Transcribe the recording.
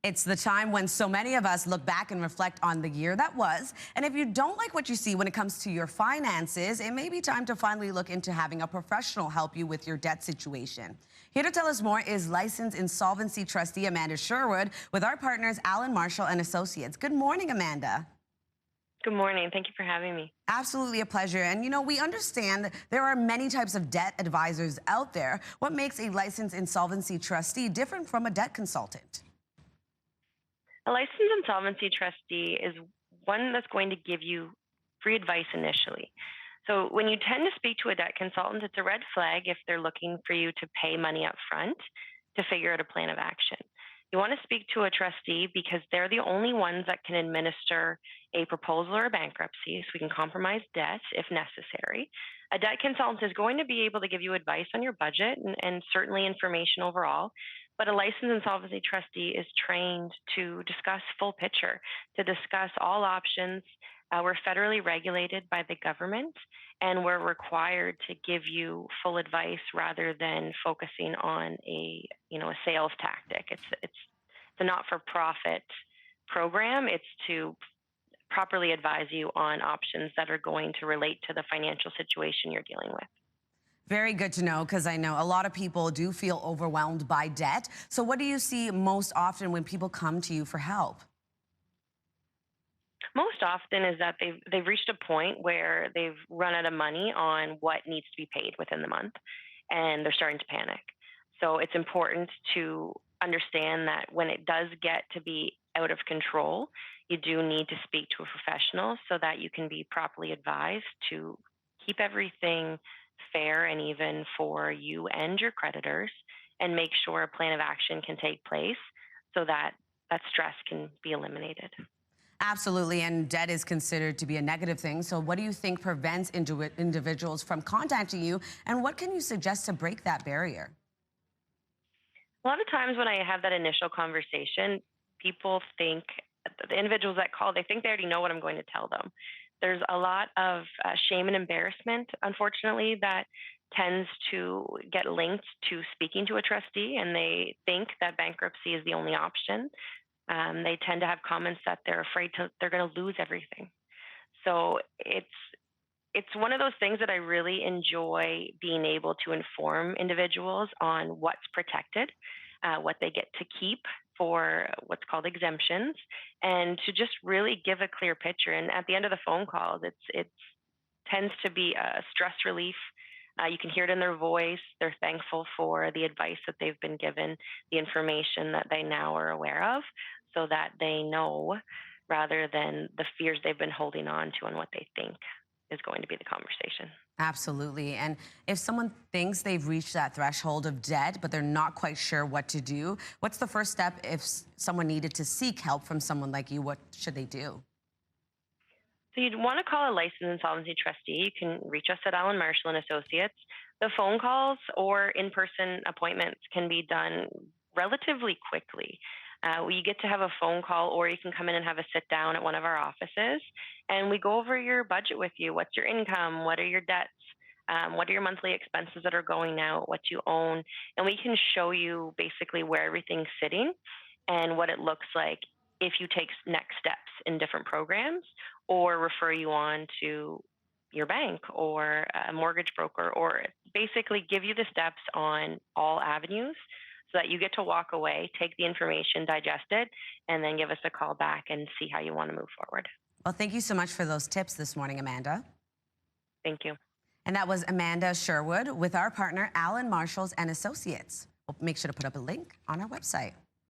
It's the time when so many of us look back and reflect on the year that was. And if you don't like what you see when it comes to your finances, it may be time to finally look into having a professional help you with your debt situation. Here to tell us more is licensed insolvency trustee Amanda Sherwood with our partners Alan Marshall and Associates. Good morning, Amanda. Good morning. Thank you for having me. Absolutely a pleasure. And you know, we understand that there are many types of debt advisors out there. What makes a licensed insolvency trustee different from a debt consultant? A licensed insolvency trustee is one that's going to give you free advice initially. So when you tend to speak to a debt consultant, it's a red flag if they're looking for you to pay money up front to figure out a plan of action. You want to speak to a trustee because they're the only ones that can administer a proposal or a bankruptcy, so we can compromise debt if necessary. A debt consultant is going to be able to give you advice on your budget and certainly information overall, but a licensed insolvency trustee is trained to discuss full picture, to discuss all options. We're federally regulated by the government, and we're required to give you full advice rather than focusing on a sales tactic. It's a not-for-profit program. It's to properly advise you on options that are going to relate to the financial situation you're dealing with. Very good to know, because I know a lot of people do feel overwhelmed by debt. So what do you see most often when people come to you for help? Most often is that they've reached a point where they've run out of money on what needs to be paid within the month, and they're starting to panic. So it's important to understand that when it does get to be out of control, you do need to speak to a professional so that you can be properly advised to keep everything fair and even for you and your creditors, and make sure a plan of action can take place so that that stress can be eliminated. Absolutely, and debt is considered to be a negative thing. So what do you think prevents individuals from contacting you, and what can you suggest to break that barrier? A lot of times when I have that initial conversation, people think, the individuals that call, they think they already know what I'm going to tell them. There's a lot of shame and embarrassment, unfortunately, that tends to get linked to speaking to a trustee, and they think that bankruptcy is the only option. They tend to have comments that they're afraid they're going to lose everything. So it's one of those things that I really enjoy being able to inform individuals on what's protected, what they get to keep for what's called exemptions, and to just really give a clear picture. And at the end of the phone calls, it tends to be a stress relief. You can hear it in their voice. They're thankful for the advice that they've been given, the information that they now are aware of, so that they know rather than the fears they've been holding on to and what they think is going to be the conversation. Absolutely. And if someone thinks they've reached that threshold of debt, but they're not quite sure what to do, what's the first step if someone needed to seek help from someone like you? What should they do? So you'd want to call a licensed insolvency trustee. You can reach us at Alan Marshall and Associates. The phone calls or in-person appointments can be done relatively quickly. You get to have a phone call, or you can come in and have a sit down at one of our offices, and we go over your budget with you. What's your income? What are your debts? What are your monthly expenses that are going out? What you own? And we can show you basically where everything's sitting and what it looks like if you take next steps in different programs, or refer you on to your bank or a mortgage broker, or basically give you the steps on all avenues so that you get to walk away, take the information, digest it, and then give us a call back and see how you want to move forward. Well, thank you so much for those tips this morning, Amanda. Thank you. And that was Amanda Sherwood with our partner, Alan Marshalls and Associates. We'll make sure to put up a link on our website.